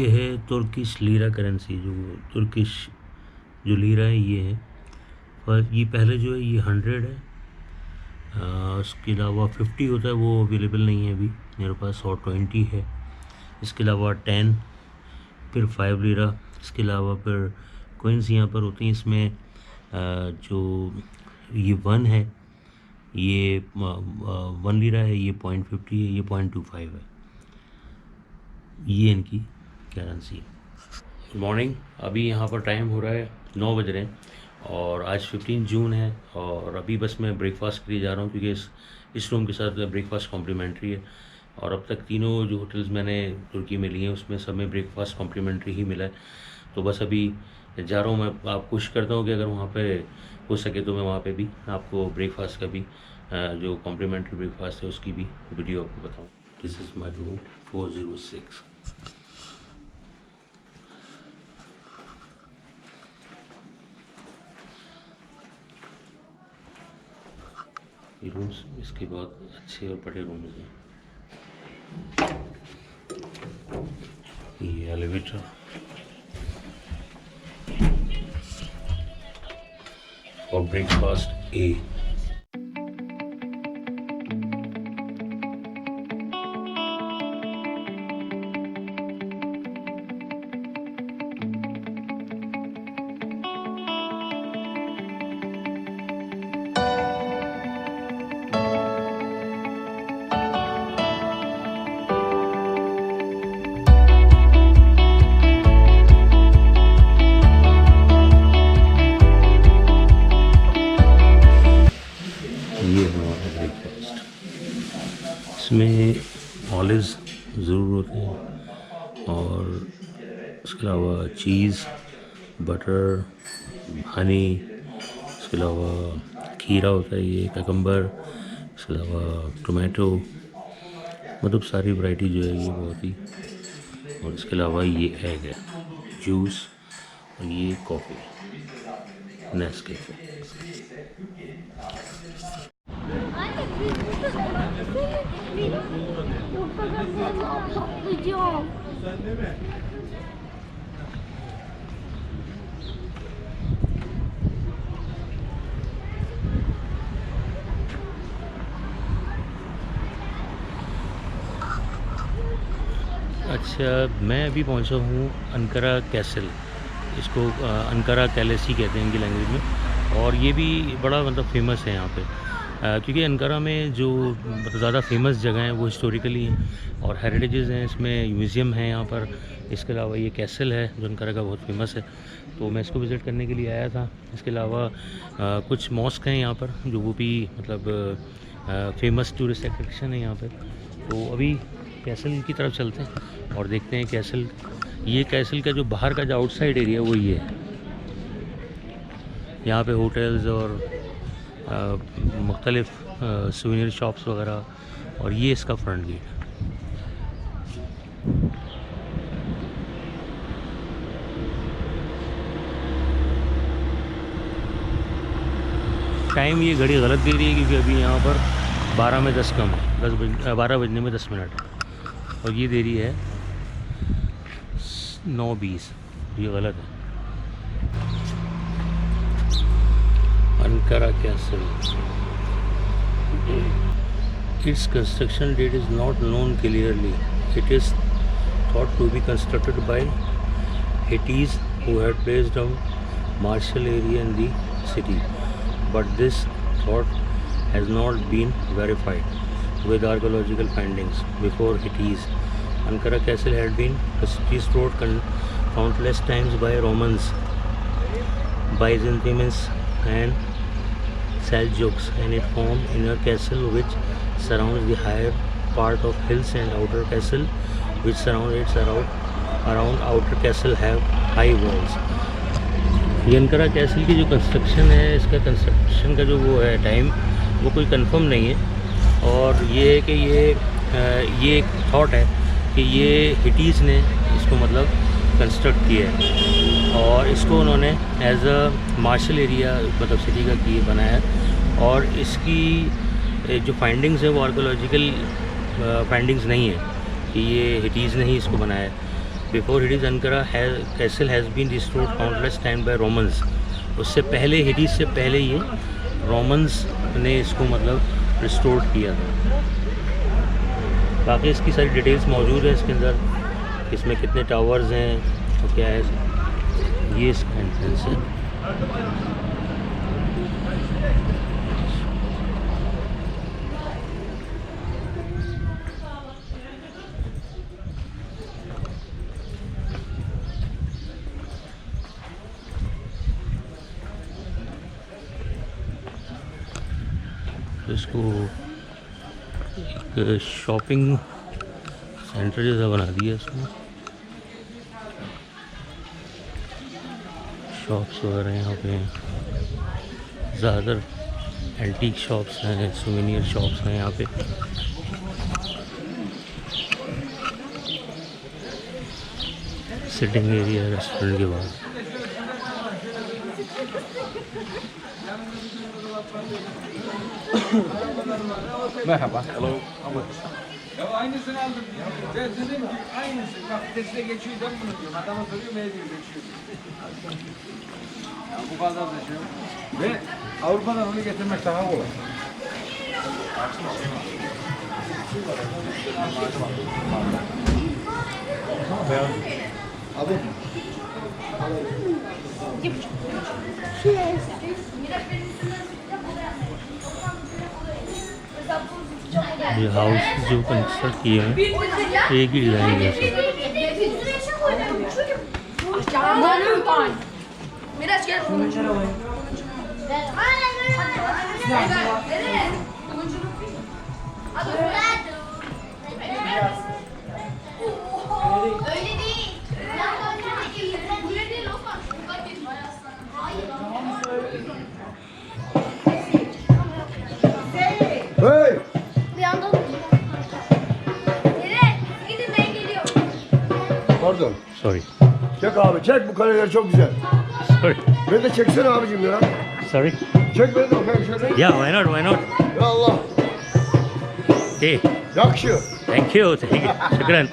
ये है Turkish lira currency, जो तुर्किश जो लीरा है ये है। पर ये पहले जो है ये 100 है, उसके अलावा 50 होता है, वो अवेलेबल नहीं है अभी मेरे पास, और 20 है। इसके अलावा 10, फिर 5 लीरा। इसके अलावा फिर कोइंस यहाँ पर होती हैं। इसमें जो ये 1 है, ये 1 लीरा है, ये 0.50 है, ये 0.25 है। ये इनकी करेंसी है। Good morning. अभी यहाँ पर टाइम हो रहा है 9 बज रहे हैं और आज 15 जून है। और अभी बस मैं ब्रेकफास्ट के लिए जा रहा हूँ, क्योंकि इस रूम के साथ ब्रेकफास्ट कॉम्प्लीमेंट्री है। और अब तक तीनों जो होटल्स मैंने तुर्की में लिए हैं उसमें सब में ब्रेकफास्ट कॉम्प्लीमेंट्री ही मिला है। तो बस अभी जा रहा हूँ मैं। आप कोशिश करता हूँ कि अगर वहाँ पे हो सके तो मैं वहाँ पे भी आपको ब्रेकफास्ट का भी जो कॉम्प्लीमेंट्री ब्रेकफास्ट है उसकी भी वीडियो आपको बताऊँ। This is my room 406। ये रूम्स इसके बहुत अच्छे और बड़े रूम्स हैं। ये एलिवेटर, और ब्रेकफास्ट ए। ये हमारा ब्रेकफास्ट। इसमें ऑलिव्स ज़रूर होते हैं, और इसके अलावा चीज़, बटर, हनी, इसके अलावा खीरा होता है, ये ककम्बर, इसके अलावा टोमेटो, मतलब सारी वैरायटी जो है ये बहुत ही। और इसके अलावा ये एग है, जूस, और ये कॉफ़ी नेस्कैफे। Patlayacağım. अच्छा, मैं अभी पहुंचा हूँ अंकारा कैसल। इसको अंकारा कैलेसी कहते हैं इनकी लैंग्वेज में। और ये भी बड़ा मतलब फेमस है यहाँ पे, क्योंकि अंकारा में जो मतलब ज़्यादा फेमस जगह हैं वो हिस्टोरिकली हैं और हेरिटेजेस हैं। इसमें म्यूज़ियम है यहाँ पर। इसके अलावा ये कैसल है जो अंकारा का बहुत फेमस है, तो मैं इसको विज़िट करने के लिए आया था। इसके अलावा कुछ मॉस्क हैं यहाँ पर जो वो भी मतलब फेमस टूरिस्ट अट्रैक्शन है यहाँ पर। तो अभी कैसल की तरफ चलते हैं और देखते हैं कैसल। ये कैसल का जो बाहर का जो आउटसाइड एरिया वो ये है। यहाँ पे होटल्स और मुख्तलिफ सुवेनियर शॉप्स वगैरह, और ये इसका फ्रंट गेट है। टाइम ये घड़ी गलत दे रही है, क्योंकि अभी यहाँ पर 12 में 10 कम है, 12 बजने में 10 मिनट है, और ये देरी है 9:20। ये गलत है। Ankara Castle. Its construction date is not known clearly. It is thought to be constructed by Hittites who had placed a martial area in the city, but this thought has not been verified with archaeological findings. Before Hittites, Ankara Castle had been restored countless times by Romans, Byzantines, and Seljuks, and it formed inner castle which surrounds the higher part of hills, and outer castle which surrounds around outer castle have high walls. ये Ankara castle की जो construction है, इसका construction का जो वो है time वो कोई कंफर्म नहीं है। और ये है कि ये एक थॉट है कि ये हिटीज़ ने इसको मतलब कंस्ट्रक्ट किया है, और इसको उन्होंने एज अ मार्शल एरिया मतलब सिटी का किए बनाया है। और इसकी जो फाइंडिंग्स है वो आर्कोलॉजिकल फाइंडिंग्स नहीं है कि ये हिटीज़ ने ही इसको बनाया है। Before hittites Ankara castle has been restored countless time by Romans. उससे पहले, हिडिस से पहले ये रोमन्स ने इसको मतलब रिस्टोर किया था। बाकी इसकी सारी डिटेल्स मौजूद है इसके अंदर, इसमें कितने टावर्स हैं और क्या है। ये इसका एंट्रेंस है। तो इसको एक शॉपिंग सेंटर जैसा बना दिया इसमें। शॉप्स वगैरह यहाँ पे ज़्यादातर एंटीक शॉप्स हैं, सुवेनियर शॉप्स हैं यहाँ पे। सिटिंग एरिया रेस्टोरेंट के बाद। Merhaba. Hello. Ya aynısını aldım ya. Ben dedim ki aynısı. Bak teste geçiyor ben bunu diyorum. Adama soruyor mecbur geçiyor. Ya bu kadar da şey yok. Ve Avrupa'dan onu getirmek daha kolay. Abi. ये house जो construct किए हैं एक ही design है सब। Öyle değil. Öyle değil Osman. Hey! Bir anda nereye? Gidin ben geliyorum. Pardon. Sorry, Çek abi çek, bu kareler çok güzel. sorry, Beni de çeksene abicim ya. sorry. Çek beni de bakayım şöyle. Yeah, why not? Why not? Ya Allah. Hey, Yakışıyor. thank you, thank you. शुक्रान।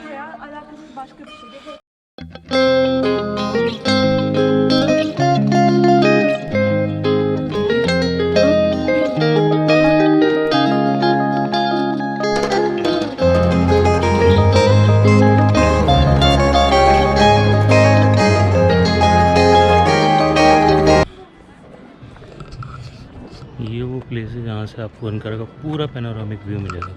Veya alakasız başka bir şey de. ये वो place है जहाँ से आपको Ankara का पूरा panoramic view मिलेगा।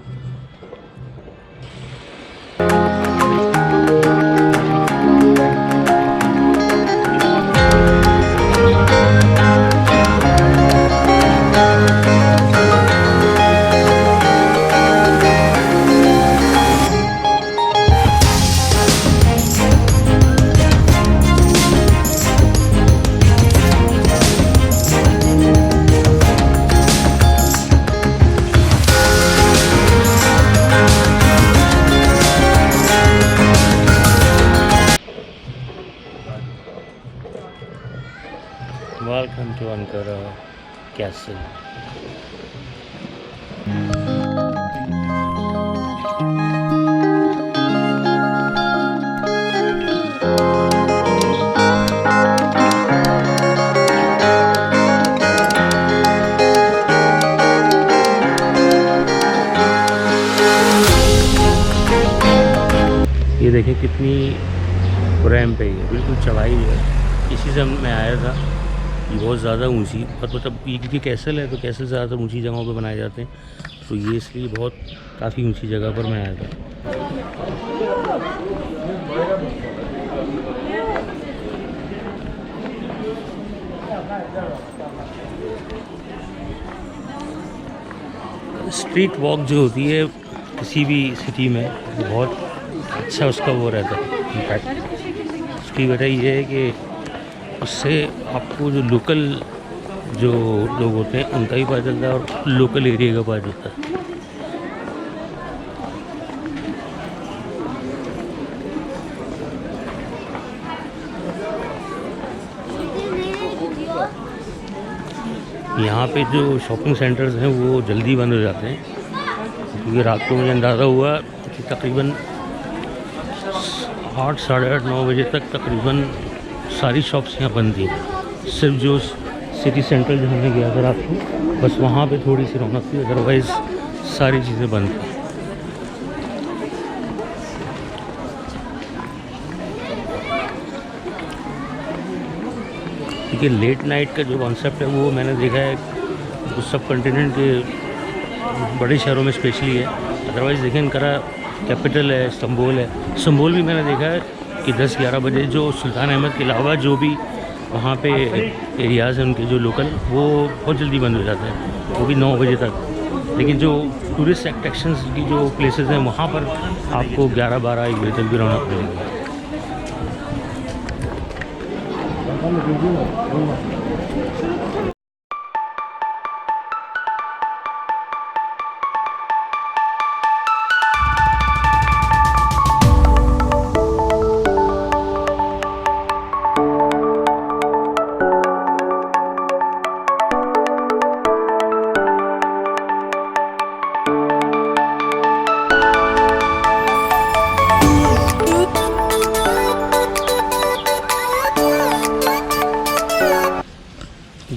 Welcome to Ankara Castle. ये देखें कितनी रैंप है, ये बिल्कुल चढ़ाई है। इसी से मैं आया था। ये बहुत ज़्यादा ऊंची, और मतलब ये क्योंकि कैसल है तो कैसल ज़्यादातर ऊंची जगहों पे बनाए जाते हैं, तो ये इसलिए बहुत काफ़ी ऊंची जगह पर मैं आया था। स्ट्रीट वॉक जो होती है किसी भी सिटी में, बहुत अच्छा उसका वो रहता है इम्पैक्ट। उसकी वजह ये है कि उससे आपको जो लोकल जो लोग होते हैं उनका भी पता चलता है और लोकल एरिया का पता चलता है। यहाँ पे जो शॉपिंग सेंटर्स हैं वो जल्दी बंद हो जाते हैं, क्योंकि रात को मुझे अंदाज़ा हुआ कि तकरीबन 8, साढ़े 8, 9 बजे तक तकरीबन सारी शॉप्स यहाँ बंद थी। सिर्फ जो सिटी सेंट्रल जहाँ मैं गया था रात को, बस वहाँ पे थोड़ी सी रौनक थी, अदरवाइज़ सारी चीज़ें बंद थी। क्योंकि लेट नाइट का जो कॉन्सेप्ट है वो मैंने देखा है उस सब कॉन्टिनेंट के बड़े शहरों में स्पेशली है। अदरवाइज़ देखें अंकारा कैपिटल है, इस्तांबुल है। इस्तांबुल भी मैंने देखा है कि 10-11 बजे जो सुल्तान अहमद के अलावा जो भी वहाँ पे एरियाज़ हैं उनके जो लोकल, वो बहुत जल्दी बंद हो जाते हैं, वो भी 9 बजे तक। लेकिन जो टूरिस्ट अट्रैक्शंस की जो प्लेसेस हैं वहाँ पर आपको 11, 12, 1 बजे तक भी रौनक मिलेगी।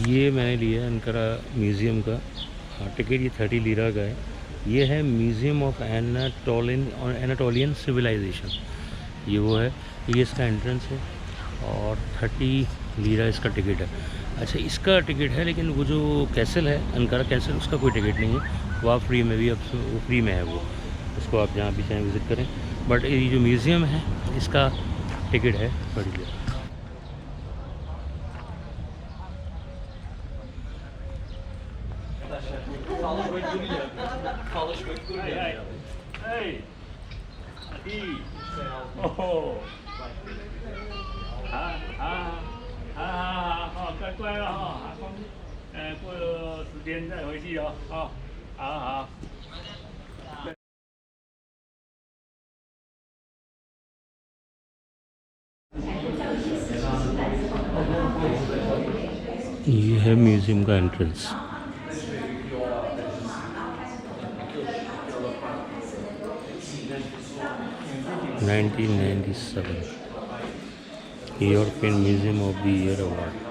ये मैंने लिया है अंकारा म्यूज़ियम का टिकट, ये 30 लीरा का है। ये है म्यूज़ियम ऑफ एनाटोलियन सिविलाइजेशन, ये वो है, ये इसका एंट्रेंस है और 30 लीरा इसका टिकट है। अच्छा, इसका टिकट है, लेकिन वो जो कैसल है अंकारा कैसल, उसका कोई टिकट नहीं है, वो आप फ्री में भी, अब वो फ्री में है, वो उसको आप जहाँ भी चाहें विज़िट करें। बट ये जो म्यूज़ियम है इसका टिकट है बड़ी। ये है म्यूज़ियम का entrance. European museum of the year award.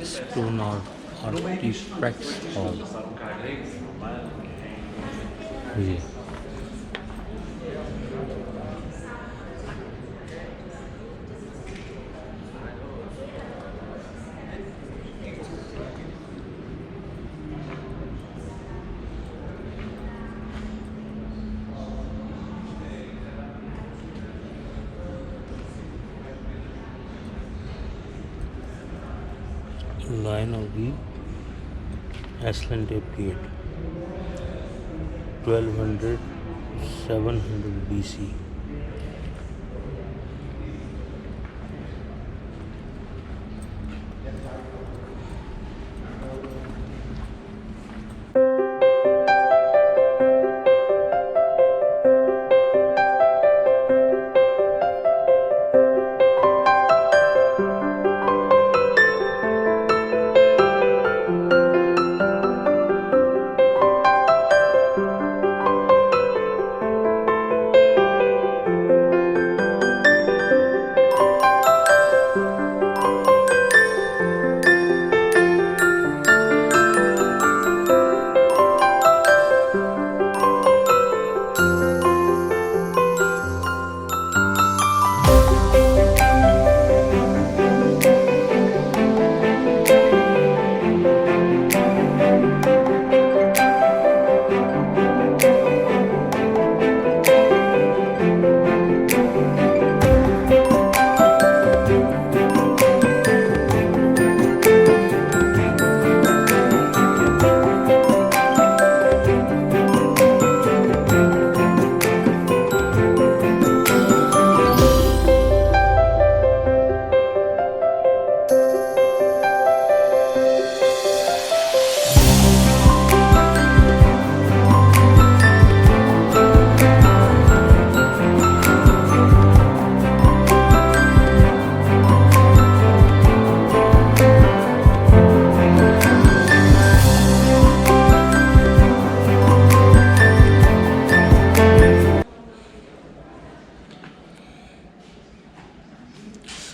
Stone Artifacts Hall। ये line of the Aslan-Tep Gate, 1200 700 BC.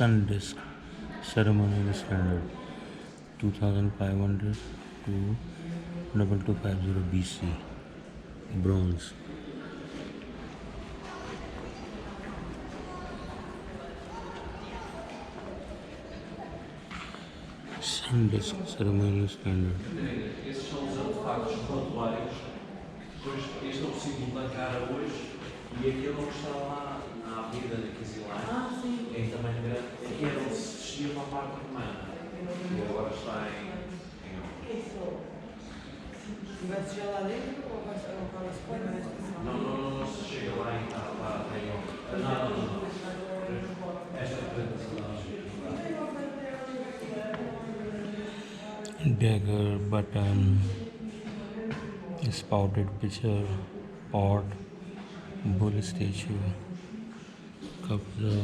Sun disk ceremonial standard 2500 to 2250 BC, bronze. Sun disk ceremonial standard. Esses são os artefactos pontuais. Depois, este é o símbolo da cara hoje e aquele que está lá na Avenida Casilã, em tamanho grande, que era onde se descia uma parte romana. E agora está em Vai se lá dentro ou vai ser uma coisa não se chega lá e está lá, tem nada, não. Esta Dagger, button, spouted pitcher, pot, bull statue, kabza,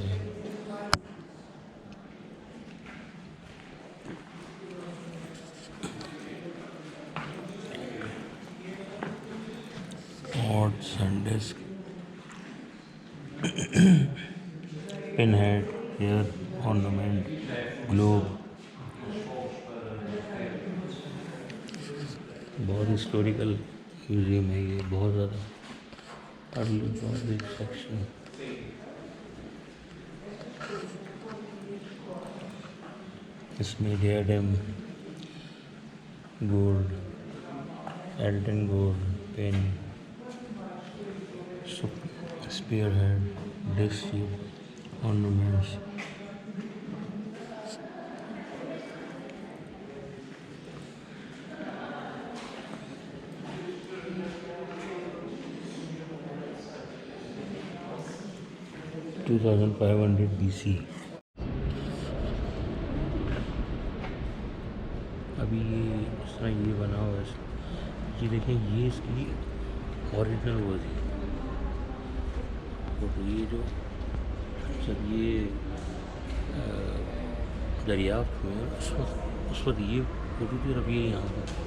pot, sun disk, pinhead, hair ornament, globe. बहुत historical museum है ये, बहुत ज़्यादा section. इसमें diadem, gold, alton gold, pen, spear head, disc, ornaments. To 2500 BC। अभी ये इस तरह ये बना हुआ है, ये देखें, ये इसकी ओरिजिनल वर्जन। तो ये जो जब ये दरियाफ्त हुए उस वक्त ये फोटो थी, अब ये यहाँ पर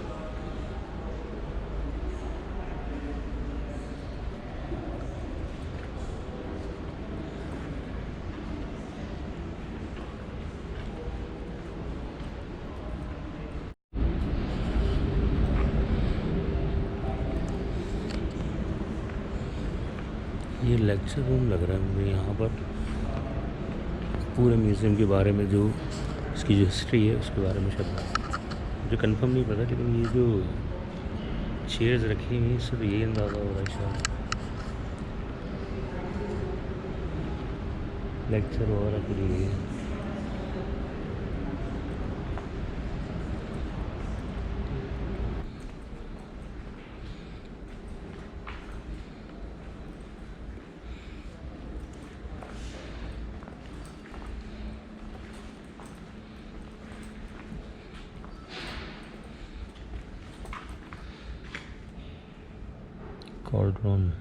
ये लेक्चर रूम लग रहा है मुझे। यहाँ पर पूरे म्यूज़ियम के बारे में, जो इसकी जो हिस्ट्री है उसके बारे में शायद मुझे कंफर्म नहीं पता, लेकिन ये जो चेयर्स रखी हुई हैं सिर्फ यही अंदाज़ा हो रहा है शायद लेक्चर वगैरह के लिए। कॉर्डन।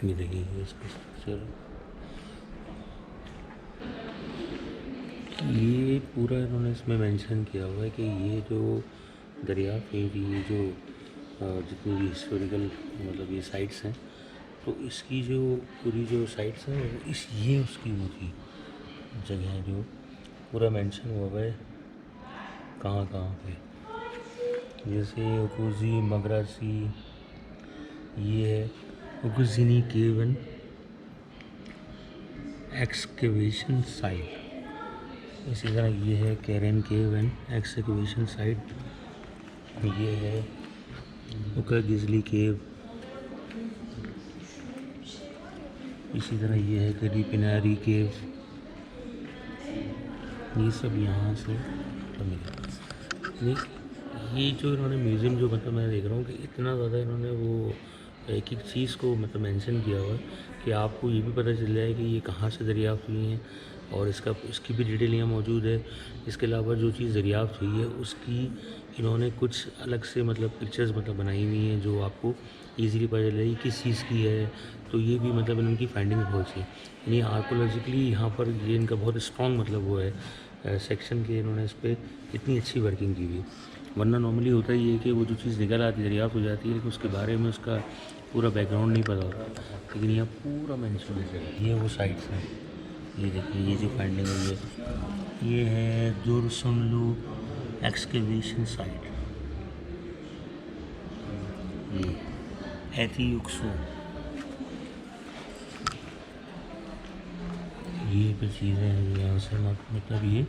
ये देखिए इसका स्ट्रक्चर, ये पूरा इन्होंने इसमें मेंशन किया हुआ है कि ये जो दरिया के ये जो जितनी भी हिस्टोरिकल मतलब ये साइट्स हैं, तो इसकी जो पूरी जो साइट्स हैं ये उसकी वो थी जगह है जो पूरा मेंशन हुआ है कहाँ कहाँ पे, जैसे ओकुजी मगरासी, ये है ओकुजिनी केव एंड एक्सकेवेशन साइट। इसी तरह ये है Karen cave and excavation site, ये है ओकागिजली केव, इसी तरह ये है करीपिनारी केव। ये सब यहाँ से मिला। ये जो इन्होंने म्यूज़ियम जो मतलब मैं देख रहा हूँ कि इतना ज़्यादा इन्होंने वो एक एक चीज़ को मतलब मेंशन किया हुआ है कि आपको ये भी पता चल जाए कि ये कहाँ से दरियाफ़्त हुई हैं और इसकी भी डिटेल यहाँ मौजूद है। इसके अलावा जो चीज़ दरियाफ़्त हुई है उसकी इन्होंने कुछ अलग से मतलब पिक्चर्स मतलब बनाई हुई हैं जो आपको ईज़िली पता चल जाएगी किस चीज़ की है। तो ये भी मतलब इनकी फाइंडिंग बहुत सी यानी आर्कोलॉजिकली यहाँ पर ये इनका बहुत स्ट्रॉन्ग मतलब वो है सेक्शन के, इन्होंने इस पर इतनी अच्छी वर्किंग की हुई। वरना नॉर्मली होता ही है कि वो जो चीज़ निकल आती है दरियाफ़्त हो जाती है लेकिन उसके बारे में उसका पूरा बैकग्राउंड नहीं पता होता, लेकिन यहाँ पूरा मेंशन है। ये वो साइट्स हैं, ये देखिए ये जो फाइंडिंग हुई है ये है जोरसोनलू एक्सकेवेशन साइट, ये एथियुक्सो, ये कुछ चीज़ें हैं यहाँ से मतलब ये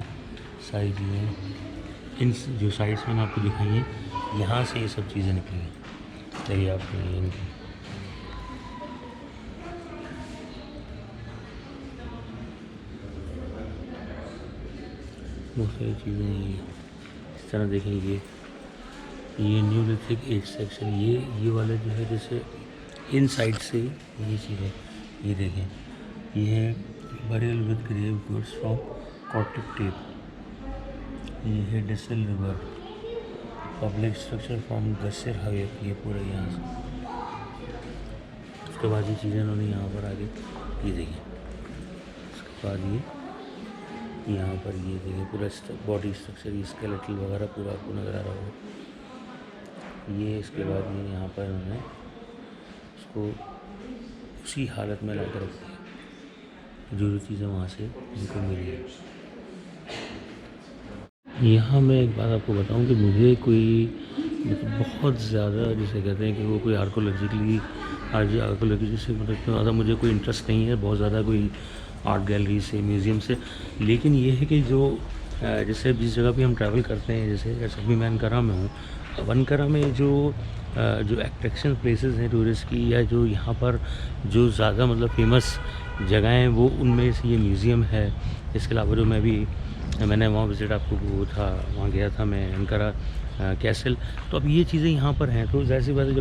सारी चीज़ें इन जो साइट्स मैंने आपको दिखाई हैं यहाँ से ये सब चीज़ें निकली हैं दरियाफ़्त में इनकी। बहुत सारी चीज़ें हैं इस तरह देखेंगे। ये न्यूलिथिक एज सेक्शन, ये वाले जो है जैसे इन साइड से ये चीज़ें ये देखें, ये है burial with grave goods from कॉटिक टेप, ये है डिसल रिवर पब्लिक स्ट्रक्चर फ्रॉम गसर हावे, ये पूरा यहाँ से। उसके बाद ये चीज़ें उन्होंने यहाँ पर आगे ये देखें, उसके बाद ये यहाँ पर ये देखें पूरा बॉडी स्ट्रक्चर, ये स्केलेटल वगैरह पूरा आपको नज़र आ रहा होगा। ये इसके बाद ये यहाँ पर उन्होंने उसको उसी हालत में ला कर रख दिया जो चीज़ें वहाँ से इनको मिली है। यहाँ मैं एक बात आपको बताऊँ कि मुझे कोई मतलब बहुत ज़्यादा जिसे कहते हैं कि वो कोई आर्कोलॉजी से मतलब इतना ज़्यादा मुझे कोई इंटरेस्ट नहीं है बहुत ज़्यादा कोई आर्ट गैलरी से म्यूज़ियम से, लेकिन ये है कि जो जैसे जिस जगह पे हम ट्रैवल करते हैं, जैसे अभी मैं अनकारा में हूँ, अब अनकारा में जो अट्रैक्शन प्लेसेस हैं टूरिस्ट की या जो यहाँ पर जो ज़्यादा मतलब फेमस जगह हैं वो उनमें से ये म्यूज़ियम है। इसके अलावा जो मैंने वहाँ विज़िट आपको वो था वहाँ गया था मैं अनकारा कैसल, तो अब ये चीज़ें यहाँ पर हैं तो ज़ाहिर सी बात है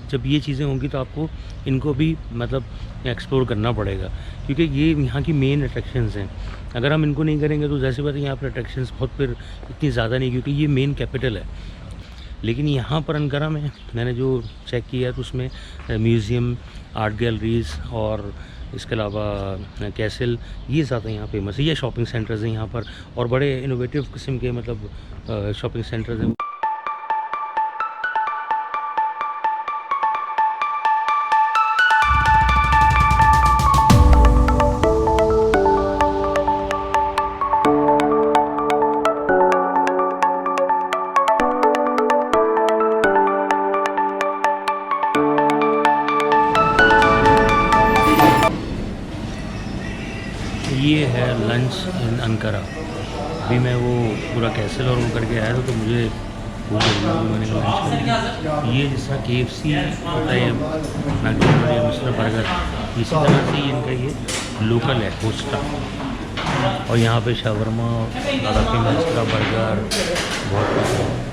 जब ये चीज़ें होंगी तो आपको इनको भी मतलब एक्सप्लोर करना पड़ेगा क्योंकि ये यहाँ की मेन अट्रैक्शंस हैं। अगर हम इनको नहीं करेंगे तो ज़ाहिर सी बात है यहाँ पर अट्रैक्शंस बहुत फिर इतनी ज़्यादा नहीं क्योंकि ये मेन कैपिटल है। लेकिन यहाँ पर अनकारा में मैंने जो चेक किया तो उसमें म्यूज़ियम, आर्ट गैलरीज़ और इसके अलावा कैसल ये ज़्यादा यहाँ फेमस है। ये शॉपिंग सेंटर्स हैं यहाँ पर और बड़े इनोवेटिव किस्म के मतलब शॉपिंग सेंटर्स हैं। ये है लंच इन अनकारा। अभी मैं वो पूरा कैसल और वो करके आया था तो मुझे भूख लगी, मैंने लंच ये जिस तरह KFC होता है मैकडोनल्ड या मिस्टर बर्गर, इसी तरह से इनका ये लोकल है होस्टा। और यहाँ पे शावरमा ज़्यादा फेमस का बर्गर बहुत पसंद है।